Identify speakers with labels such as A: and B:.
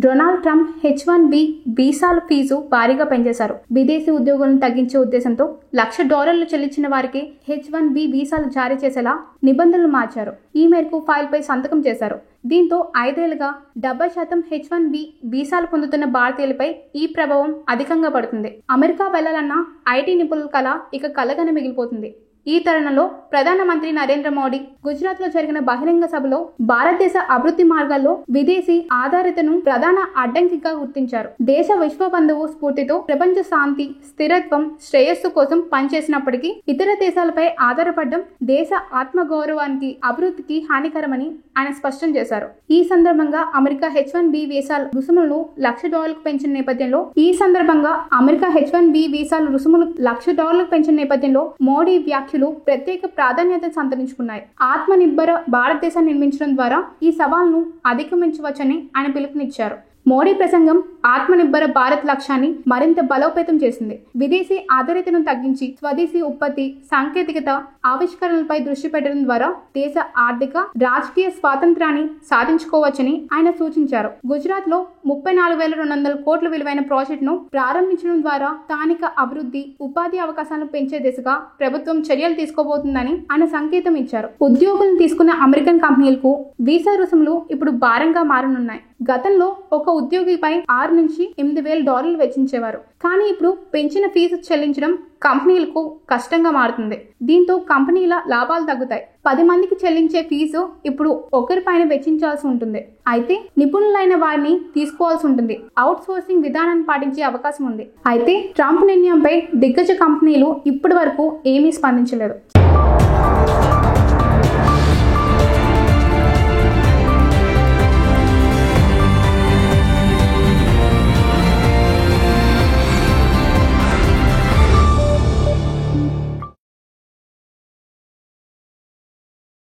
A: Donald Trump H-1B వీసాల fee భారీగా పెంచేశారు. విదేశీ ఉద్యోగులను తగ్గించే ఉద్దేశంతో $1,00,000 చెల్లించిన వారికి H-1B వీసాలు జారీ చేసేలా నిబంధనలు మార్చారు. ఈ మేరకు ఫైల్పై సంతకం చేశారు. దీంతో 5 ఏళ్లుగా 70% H-1B వీసాలు పొందుతున్న భారతీయులపై ఈ ప్రభావం అధికంగా పడుతుంది. అమెరికా వెళ్లాలన్న ఐటీ నిపుణుల కళ ఇక కలగానే మిగిలిపోతుంది. ఈ తరుణంలో ప్రధానమంత్రి నరేంద్ర మోడీ గుజరాత్ లో జరిగిన బహిరంగ సభలో భారతదేశ అభివృద్ధి మార్గాల్లో విదేశీ ఆధారితను ప్రధాన అడ్డంకిగా గుర్తించారు. దేశ విశ్వ బంధువు స్ఫూర్తితో ప్రపంచ శాంతి, స్థిరత్వం, శ్రేయస్సు కోసం పనిచేసినప్పటికీ ఇతర దేశాలపై ఆధారపడడం దేశ ఆత్మగౌరవానికి, అభివృద్ధికి హానికరమని ఆయన స్పష్టం చేశారు. ఈ సందర్భంగా అమెరికా H-1B వీసాల రుసుములను $1,00,000 పెంచిన నేపథ్యంలో మోడీ వ్యాఖ్యలు ప్రత్యేక ప్రాధాన్యత సంతరించుకున్నాయి. ఆత్మనిర్భర భారతదేశాన్ని నిర్మించడం ద్వారా ఈ సవాల్ను అధిగమించవచ్చని ఆయన పిలుపునిచ్చారు. మోడీ ప్రసంగం ఆత్మనిర్భర భారత్ లక్ష్యాన్ని మరింత బలోపేతం చేసింది. విదేశీ ఆధారితను తగ్గించి స్వదేశీ ఉత్పత్తి, సాంకేతికత, ఆవిష్కరణలపై దృష్టి పెట్టడం ద్వారా దేశ ఆర్థిక, రాజకీయ స్వాతంత్రాన్ని సాధించుకోవచ్చని ఆయన సూచించారు. గుజరాత్ లో 34,200 కోట్ల విలువైన ప్రాజెక్టును ప్రారంభించడం ద్వారా స్థానిక అభివృద్ధి, ఉపాధి అవకాశాలను పెంచే దిశగా ప్రభుత్వం చర్యలు తీసుకోబోతుందని ఆయన సంకేతం ఇచ్చారు. ఉద్యోగులను తీసుకున్న అమెరికన్ కంపెనీలకు వీసా రుసుములు ఇప్పుడు భారంగా మారనున్నాయి. గతంలో ఒక ఉద్యోగిపై $6,000 నుంచి $8,000 వెచ్చించేవారు. కానీ ఇప్పుడు పెంచిన ఫీజు చెల్లించడం కంపెనీలకు కష్టంగా మారుతుంది. దీంతో కంపెనీల లాభాలు తగ్గుతాయి. 10 మందికి చెల్లించే ఫీజు ఇప్పుడు ఒకరిపైన వెచ్చించాల్సి ఉంటుంది. అయితే నిపుణులైన వారిని తీసుకోవాల్సి ఉంటుంది. అవుట్ సోర్సింగ్ విధానాన్ని పాటించే అవకాశం ఉంది. అయితే ట్రంప్ నిర్ణయంపై దిగ్గజ కంపెనీలు ఇప్పటి వరకు ఏమీ స్పందించలేదు.